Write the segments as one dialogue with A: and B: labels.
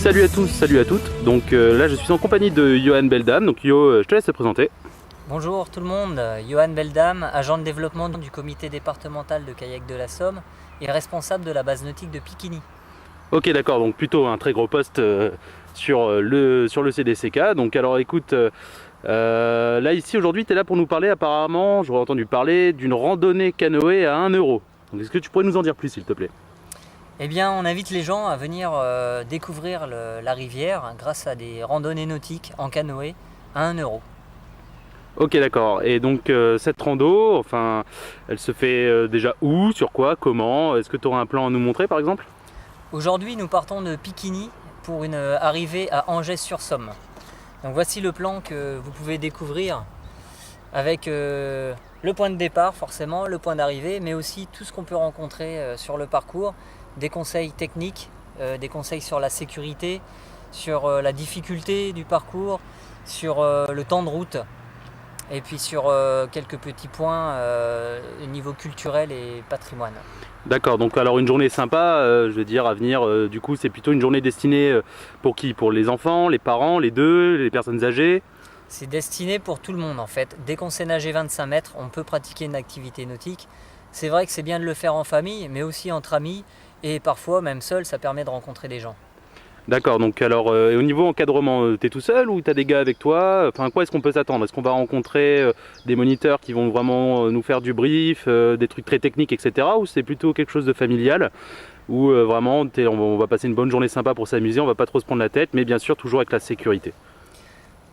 A: salut à tous, salut à toutes. Donc là je suis en compagnie de Johan Beldam. Donc Yo, je te laisse te présenter.
B: Bonjour tout le monde, Johan Beldam, agent de développement du comité départemental de kayak de la Somme et responsable de la base nautique de Piquigny.
A: Ok, d'accord, donc plutôt un très gros poste sur le CDCK. Donc alors écoute, là ici aujourd'hui tu es là pour nous parler apparemment, j'aurais entendu parler d'une randonnée canoë à 1 euro. Donc est-ce que tu pourrais nous en dire plus s'il te plaît?
B: Eh bien on invite les gens à venir découvrir la rivière grâce à des randonnées nautiques en canoë à 1 euro.
A: Ok, d'accord, et donc cette rando, enfin, elle se fait déjà où, sur quoi, comment? Est-ce que tu auras un plan à nous montrer par exemple?
B: Aujourd'hui nous partons de Piquigny pour une arrivée à Angers-sur-Somme. Donc voici le plan que vous pouvez découvrir avec le point de départ forcément, le point d'arrivée, mais aussi tout ce qu'on peut rencontrer sur le parcours, des conseils techniques, des conseils sur la sécurité, sur la difficulté du parcours, sur le temps de route et puis sur quelques petits points au niveau culturel et patrimoine.
A: D'accord, donc alors une journée sympa, je veux dire, à venir, du coup c'est plutôt une journée destinée pour qui? Pour les enfants, les parents, les deux, les personnes âgées?
B: C'est destiné pour tout le monde en fait. Dès qu'on sait nager 25 mètres, on peut pratiquer une activité nautique. C'est vrai que c'est bien de le faire en famille, mais aussi entre amis, et parfois même seul, ça permet de rencontrer des gens.
A: D'accord, donc alors et au niveau encadrement, t'es tout seul ou t'as des gars avec toi? Enfin, à quoi est-ce qu'on peut s'attendre? Est-ce qu'on va rencontrer des moniteurs qui vont vraiment nous faire du brief, des trucs très techniques, etc. Ou c'est plutôt quelque chose de familial où vraiment on va passer une bonne journée sympa pour s'amuser, on va pas trop se prendre la tête, mais bien sûr toujours avec la sécurité.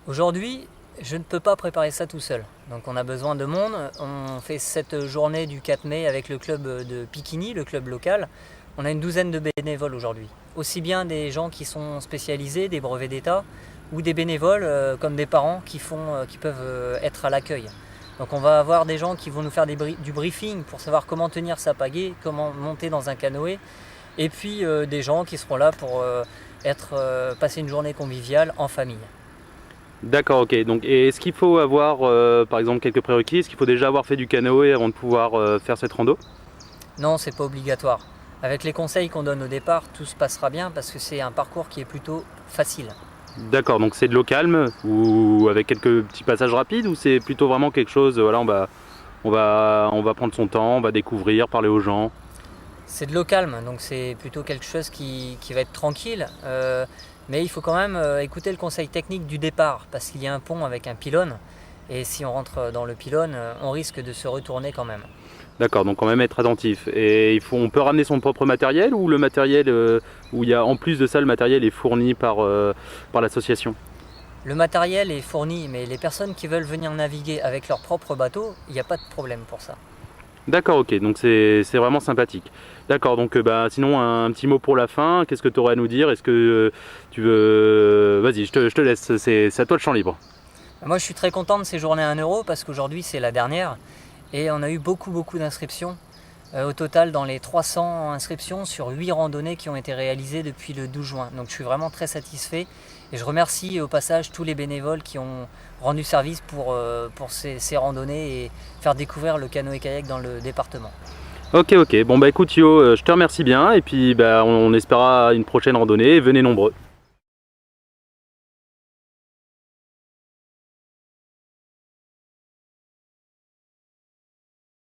B: Aujourd'hui, je ne peux pas préparer ça tout seul. Donc on a besoin de monde. On fait cette journée du 4 mai avec le club de Piquigny, le club local. On a une douzaine de bénévoles aujourd'hui. Aussi bien des gens qui sont spécialisés, des brevets d'État, ou des bénévoles comme des parents qui peuvent être à l'accueil. Donc on va avoir des gens qui vont nous faire du briefing pour savoir comment tenir sa pagaie, comment monter dans un canoë. Et puis des gens qui seront là pour passer une journée conviviale en famille.
A: D'accord, ok. Donc, et est-ce qu'il faut avoir, par exemple, quelques prérequis? Est-ce qu'il faut déjà avoir fait du canoë avant de pouvoir faire cette rando?
B: Non, c'est pas obligatoire. Avec les conseils qu'on donne au départ, tout se passera bien parce que c'est un parcours qui est plutôt facile.
A: D'accord, donc c'est de l'eau calme ou avec quelques petits passages rapides ou c'est plutôt vraiment quelque chose, voilà, on va prendre son temps, on va découvrir, parler aux gens.
B: C'est de l'eau calme, donc c'est plutôt quelque chose qui va être tranquille. Mais il faut quand même écouter le conseil technique du départ parce qu'il y a un pont avec un pylône. Et si on rentre dans le pylône, on risque de se retourner quand même.
A: D'accord, donc quand même être attentif. Et on peut ramener son propre matériel ou le matériel, où il y a en plus de ça, le matériel est fourni par l'association?
B: Le matériel est fourni, mais les personnes qui veulent venir naviguer avec leur propre bateau, il n'y a pas de problème pour ça.
A: D'accord, ok, donc c'est vraiment sympathique. D'accord, donc sinon un petit mot pour la fin, qu'est-ce que tu aurais à nous dire? Est-ce que tu veux... Vas-y, je te laisse, c'est à toi le champ libre.
B: Moi je suis très content de ces journées à 1 euro parce qu'aujourd'hui c'est la dernière. Et on a eu beaucoup d'inscriptions. Au total, dans les 300 inscriptions sur 8 randonnées qui ont été réalisées depuis le 12 juin. Donc je suis vraiment très satisfait. Et je remercie au passage tous les bénévoles qui ont rendu service pour ces randonnées et faire découvrir le canoë-kayak dans le département.
A: Ok, ok, bon bah écoute Yo, je te remercie bien et puis bah, on espérera une prochaine randonnée, venez nombreux.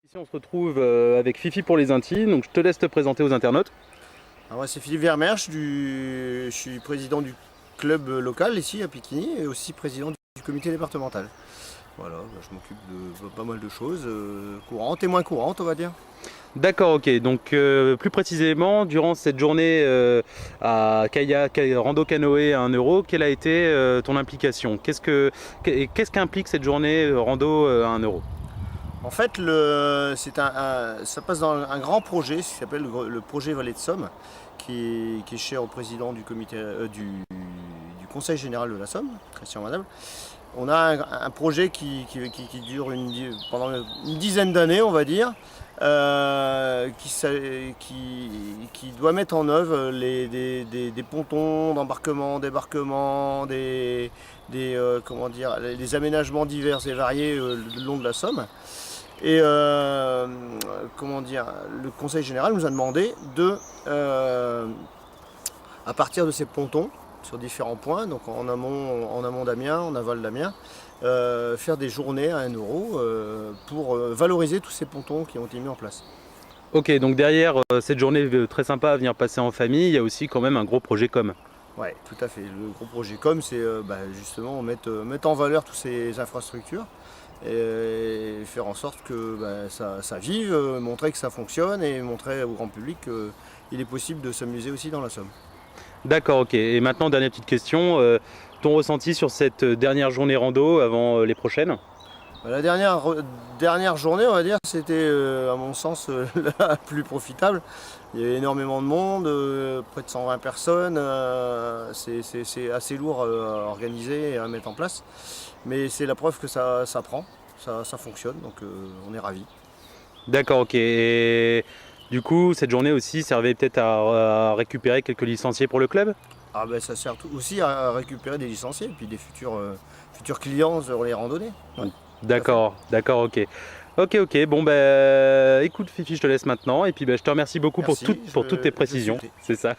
A: Ici on se retrouve avec Fifi pour les intimes, donc je te laisse te présenter aux internautes.
C: Alors moi c'est Philippe Vermersch, je suis président du club local ici à Piquigny et aussi président du comité départemental. Voilà, je m'occupe de pas mal de choses, courantes et moins courantes on va dire.
A: D'accord, ok, donc plus précisément, durant cette journée à kayak, rando canoë à 1 euro, quelle a été ton implication? Qu'est-ce qu'implique cette journée rando à 1 euro?
C: En fait, ça passe dans un grand projet, ce qui s'appelle le projet Vallée de Somme, qui est cher au président du comité du Conseil général de la Somme, Christian Madame. On a un projet qui dure pendant une dizaine d'années, on va dire, qui doit mettre en œuvre des pontons d'embarquement, débarquement, comment dire, les aménagements divers et variés le long de la Somme. Et comment dire, le Conseil général nous a demandé à partir de ces pontons, sur différents points, donc en amont d'Amiens, en aval d'Amiens, faire des journées à 1 euro pour valoriser tous ces pontons qui ont été mis en place.
A: Ok, donc derrière cette journée très sympa à venir passer en famille, il y a aussi quand même un gros projet com.
C: Oui, tout à fait. Le gros projet com, c'est justement mettre en valeur toutes ces infrastructures et faire en sorte que ça vive, montrer que ça fonctionne et montrer au grand public qu'il est possible de s'amuser aussi dans la Somme.
A: D'accord, ok. Et maintenant, dernière petite question, ton ressenti sur cette dernière journée rando avant les prochaines?
C: La dernière journée, on va dire, c'était à mon sens la plus profitable. Il y avait énormément de monde, près de 120 personnes. C'est assez lourd à organiser et à mettre en place. Mais c'est la preuve que ça prend, ça fonctionne, donc on est ravis.
A: D'accord, ok. Et du coup, cette journée aussi servait peut-être à récupérer quelques licenciés pour le club?
C: Ça sert aussi à récupérer des licenciés et puis des futurs clients sur les randonnées. Ouais.
A: D'accord, ok. Ok, bon écoute Fifi, je te laisse maintenant et puis je te remercie beaucoup
C: Merci,
A: pour toutes tes précisions,
C: je suis
A: c'est ça.